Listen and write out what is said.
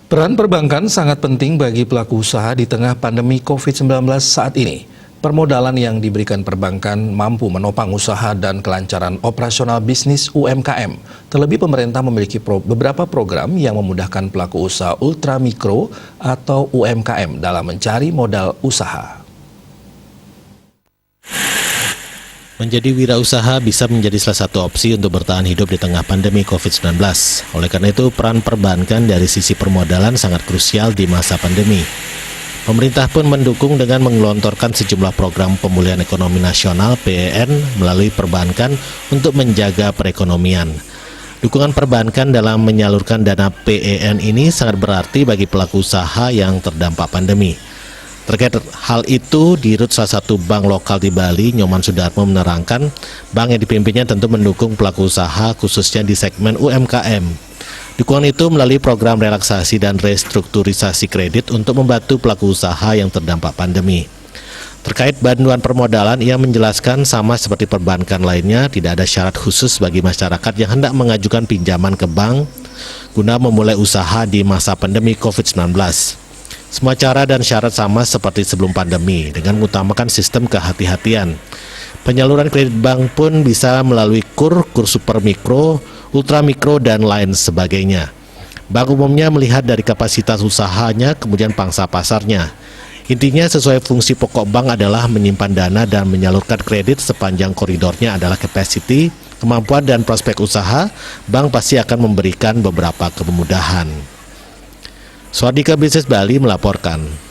Peran perbankan sangat penting bagi pelaku usaha di tengah pandemi COVID-19 saat ini. Permodalan yang diberikan perbankan mampu menopang usaha dan kelancaran operasional bisnis UMKM. Terlebih pemerintah memiliki beberapa program yang memudahkan pelaku usaha ultramikro atau UMKM dalam mencari modal usaha. Menjadi wirausaha bisa menjadi salah satu opsi untuk bertahan hidup di tengah pandemi COVID-19. Oleh karena itu, peran perbankan dari sisi permodalan sangat krusial di masa pandemi. Pemerintah pun mendukung dengan menggelontorkan sejumlah program pemulihan ekonomi nasional (PEN) melalui perbankan untuk menjaga perekonomian. Dukungan perbankan dalam menyalurkan dana PEN ini sangat berarti bagi pelaku usaha yang terdampak pandemi. Terkait hal itu, Dirut salah satu bank lokal di Bali, Nyoman Sudarmo menerangkan, bank yang dipimpinnya tentu mendukung pelaku usaha khususnya di segmen UMKM. Dukungan itu melalui program relaksasi dan restrukturisasi kredit untuk membantu pelaku usaha yang terdampak pandemi. Terkait bantuan permodalan, ia menjelaskan sama seperti perbankan lainnya, tidak ada syarat khusus bagi masyarakat yang hendak mengajukan pinjaman ke bank guna memulai usaha di masa pandemi COVID-19. Semua cara dan syarat sama seperti sebelum pandemi, dengan mengutamakan sistem kehati-hatian. Penyaluran kredit bank pun bisa melalui KUR super mikro, ultramikro, dan lain sebagainya. Bank umumnya melihat dari kapasitas usahanya, kemudian pangsa pasarnya. Intinya sesuai fungsi pokok bank adalah menyimpan dana dan menyalurkan kredit sepanjang koridornya adalah capacity, kemampuan dan prospek usaha, bank pasti akan memberikan beberapa kemudahan. Swardika Bisnis Bali melaporkan.